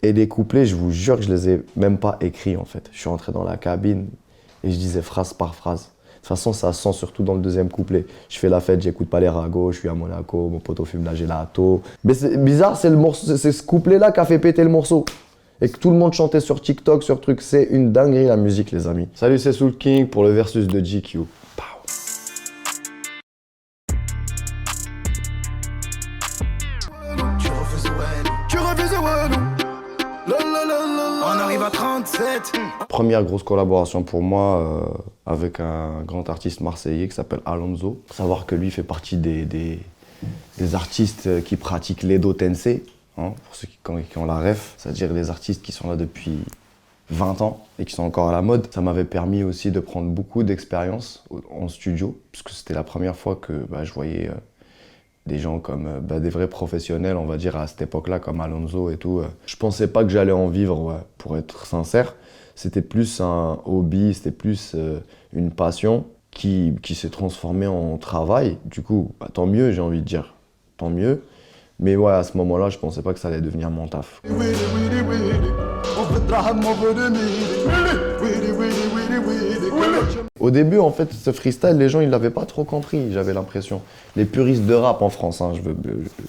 Et les couplets, je vous jure que je les ai même pas écrits en fait. Je suis rentré dans la cabine et je disais phrase par phrase. De toute façon, ça sent surtout dans le deuxième couplet. Je fais la fête, j'écoute pas les ragots, je suis à Monaco, mon poteau fume la gelato. Mais c'est bizarre, c'est ce couplet-là qui a fait péter le morceau. Et que tout le monde chantait sur TikTok, sur truc. C'est une dinguerie la musique, les amis. Salut, c'est Soul King pour le versus de GQ. Pow. On arrive à 37. Première grosse collaboration pour moi avec un grand artiste marseillais qui s'appelle Alonso. Faut savoir que lui fait partie des artistes qui pratiquent l'Edo Tensei, hein, pour ceux qui ont la ref, c'est-à-dire les artistes qui sont là depuis 20 ans et qui sont encore à la mode. Ça m'avait permis aussi de prendre beaucoup d'expérience en studio, puisque c'était la première fois que je voyais des gens comme des vrais professionnels, on va dire, à cette époque-là, comme Alonso et tout. Je pensais pas que j'allais en vivre, ouais, pour être sincère. C'était plus un hobby, c'était plus une passion qui s'est transformée en travail. Du coup, tant mieux, j'ai envie de dire. Tant mieux. Mais ouais, à ce moment-là, je pensais pas que ça allait devenir mon taf. Au début, en fait, ce freestyle, les gens, ils l'avaient pas trop compris, j'avais l'impression. Les puristes de rap en France, hein,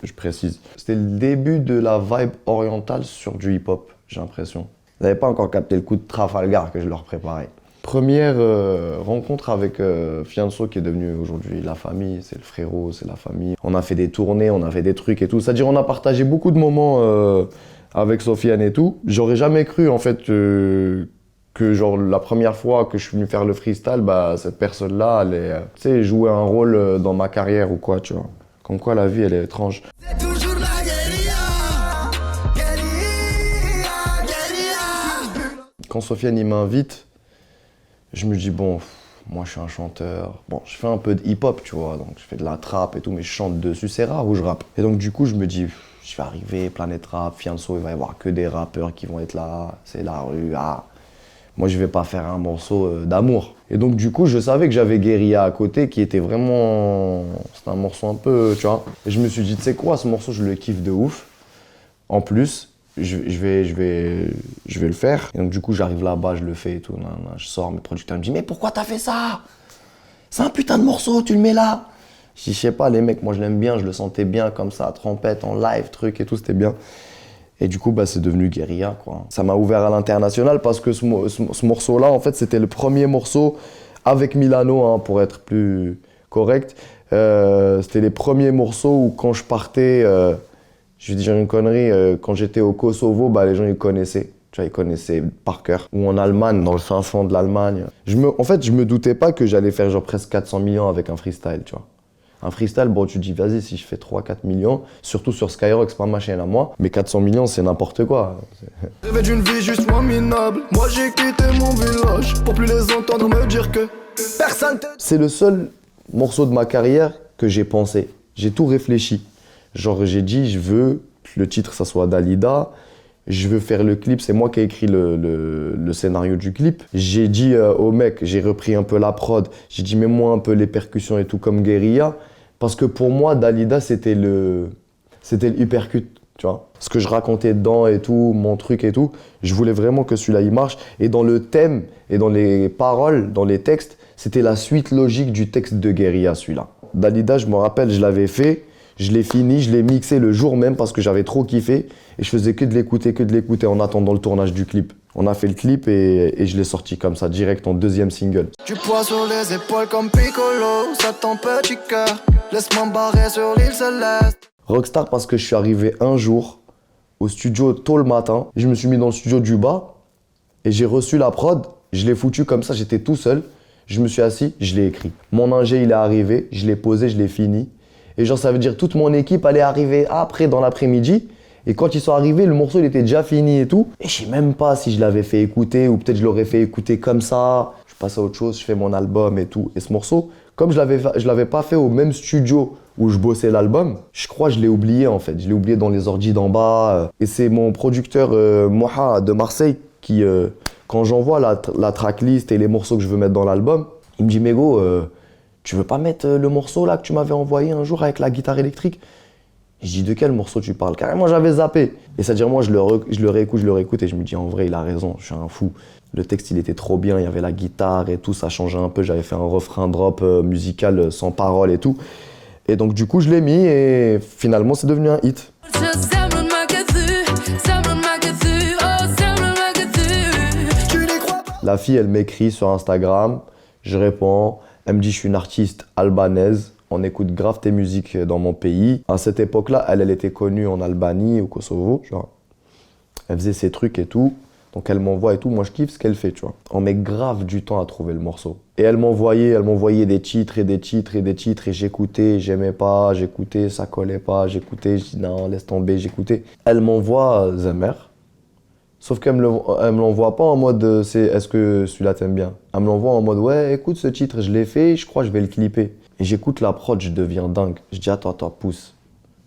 je précise. C'était le début de la vibe orientale sur du hip-hop, j'ai l'impression. Ils n'avaient pas encore capté le coup de Trafalgar que je leur préparais. Première rencontre avec Fianso qui est devenu aujourd'hui la famille, c'est le frérot, c'est la famille. On a fait des tournées, on a fait des trucs et tout. C'est-à-dire on a partagé beaucoup de moments avec Sofiane et tout. J'aurais jamais cru en fait que genre la première fois que je suis venu faire le freestyle, cette personne-là allait jouer un rôle dans ma carrière ou quoi, tu vois. Comme quoi la vie elle est étrange. C'est toujours la guérilla. Quand Sofiane il m'invite, je me dis bon, moi je suis un chanteur, bon je fais un peu de hip-hop tu vois, donc je fais de la trap et tout, mais je chante dessus, c'est rare où je rappe. Et donc du coup je me dis, je vais arriver, Planète Rap, Fianso, il va y avoir que des rappeurs qui vont être là, c'est la rue, moi je vais pas faire un morceau d'amour. Et donc du coup je savais que j'avais Guérilla à côté qui était vraiment, c'était un morceau un peu, tu vois. Et je me suis dit, tu sais quoi, ce morceau je le kiffe de ouf. En plus, je vais le faire. Et donc du coup j'arrive là-bas, je le fais et tout. Je sors, mes producteurs me disent mais pourquoi t'as fait ça? C'est un putain de morceau, tu le mets là. Je dis je sais pas les mecs, moi je l'aime bien, je le sentais bien comme ça, trompette en live, truc et tout, c'était bien. Et du coup c'est devenu Guérilla quoi. Ça m'a ouvert à l'international parce que ce morceau-là en fait c'était le premier morceau avec Milano hein, pour être plus correct. C'était les premiers morceaux où quand je partais. Je vais dire une connerie, quand j'étais au Kosovo, les gens ils connaissaient. Tu vois, ils connaissaient par cœur. Ou en Allemagne, dans le fin fond de l'Allemagne. En fait, je me doutais pas que j'allais faire genre presque 400 millions avec un freestyle, tu vois. Un freestyle, bon, tu te dis, vas-y, si je fais 3-4 millions, surtout sur Skyrock, c'est pas ma chaîne à moi. Mais 400 millions, c'est n'importe quoi. Rêver d'une vie juste moins minable. Moi j'ai quitté mon village pour plus les entendre me dire que personne te... C'est le seul morceau de ma carrière que j'ai pensé. J'ai tout réfléchi. Genre j'ai dit, je veux que le titre ça soit Dalida, je veux faire le clip, c'est moi qui ai écrit le scénario du clip. J'ai dit au mec, j'ai repris un peu la prod, j'ai dit mets-moi un peu les percussions et tout comme Guérilla, parce que pour moi Dalida c'était le uppercut, tu vois. Ce que je racontais dedans et tout, mon truc et tout, je voulais vraiment que celui-là il marche. Et dans le thème et dans les paroles, dans les textes, c'était la suite logique du texte de Guérilla celui-là. Dalida, je me rappelle, je l'avais fait. Je l'ai fini, je l'ai mixé le jour même parce que j'avais trop kiffé et je faisais que de l'écouter en attendant le tournage du clip. On a fait le clip et je l'ai sorti comme ça, direct en deuxième single. Du poids sur les épaules comme Piccolo, ça ton petit cœur, laisse-moi me barrer sur l'île céleste. Rockstar parce que je suis arrivé un jour au studio tôt le matin, je me suis mis dans le studio du bas et j'ai reçu la prod, je l'ai foutu comme ça, j'étais tout seul, je me suis assis, je l'ai écrit. Mon ingé il est arrivé, je l'ai posé, je l'ai fini. Et genre, ça veut dire toute mon équipe allait arriver après dans l'après-midi. Et quand ils sont arrivés, le morceau il était déjà fini et tout. Et je sais même pas si je l'avais fait écouter ou peut-être je l'aurais fait écouter comme ça. Je passe à autre chose, je fais mon album et tout. Et ce morceau, comme je l'avais pas fait au même studio où je bossais l'album, je crois que je l'ai oublié en fait. Je l'ai oublié dans les ordis d'en bas. Et c'est mon producteur Moha de Marseille qui, quand j'envoie la tracklist et les morceaux que je veux mettre dans l'album, il me dit Mégo, tu veux pas mettre le morceau là que tu m'avais envoyé un jour avec la guitare électrique? Je dis, de quel morceau tu parles? Carrément, j'avais zappé. Et c'est-à-dire, moi, je le réécoute et je me dis, en vrai, il a raison, je suis un fou. Le texte, il était trop bien, il y avait la guitare et tout, ça changeait un peu. J'avais fait un refrain drop musical sans parole et tout. Et donc, du coup, je l'ai mis et finalement, c'est devenu un hit. La fille, elle m'écrit sur Instagram, je réponds, elle me dit, je suis une artiste albanaise. On écoute grave tes musiques dans mon pays. À cette époque-là, elle était connue en Albanie, au Kosovo, genre. Elle faisait ses trucs et tout. Donc elle m'envoie et tout. Moi, je kiffe ce qu'elle fait, tu vois. On met grave du temps à trouver le morceau. Et elle m'envoyait des titres et des titres et des titres. Et j'écoutais, j'aimais pas, j'écoutais, ça collait pas, j'écoutais, je dis non, laisse tomber, j'écoutais. Elle m'envoie Zemer. Sauf qu'elle me l'envoie pas en mode est-ce que celui-là t'aimes bien? Elle me l'envoie en mode ouais, écoute ce titre, je l'ai fait, je crois que je vais le clipper. Et j'écoute la prod, je deviens dingue. Je dis attends, pousse.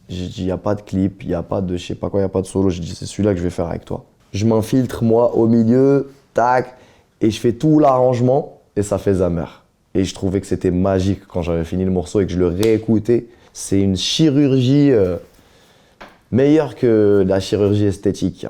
Je dis y a pas de clip, y a pas de je sais pas quoi, y a pas de solo. Je dis c'est celui-là que je vais faire avec toi. Je m'infiltre moi au milieu, tac, et je fais tout l'arrangement et ça fait Zamer. Et je trouvais que c'était magique quand j'avais fini le morceau et que je le réécoutais. C'est une chirurgie meilleure que la chirurgie esthétique.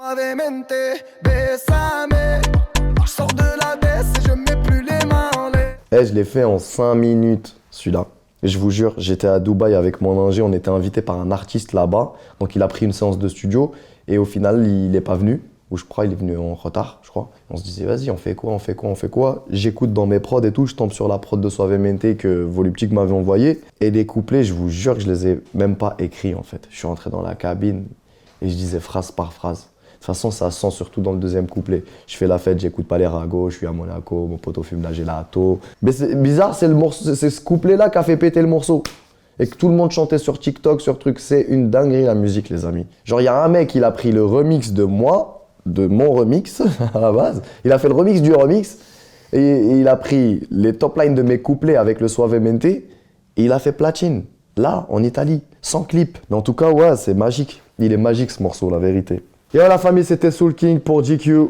Je l'ai fait en 5 minutes, celui-là. Et je vous jure, j'étais à Dubaï avec mon ingé, on était invité par un artiste là-bas. Donc il a pris une séance de studio et au final, il n'est pas venu. Ou je crois, il est venu en retard, je crois. On se disait, vas-y, on fait quoi? J'écoute dans mes prods et tout, je tombe sur la prod de Suavemente que Voluptique m'avait envoyé. Et les couplets, je vous jure que je les ai même pas écrits en fait. Je suis rentré dans la cabine et je disais phrase par phrase. De toute façon, ça sent surtout dans le deuxième couplet. Je fais la fête, j'écoute pas les ragots, je suis à Monaco, mon poteau fume la gelato. Mais c'est bizarre, c'est ce couplet-là qui a fait péter le morceau. Et que tout le monde chantait sur TikTok, sur truc. C'est une dinguerie la musique, les amis. Genre, il y a un mec, il a pris le remix de moi, de mon remix à la base. Il a fait le remix du remix. Et il a pris les top lines de mes couplets avec le Suavemente. Et il a fait platine. Là, en Italie, sans clip. Mais en tout cas, ouais, c'est magique. Il est magique ce morceau, la vérité. Yo la famille, c'était Soul King pour GQ.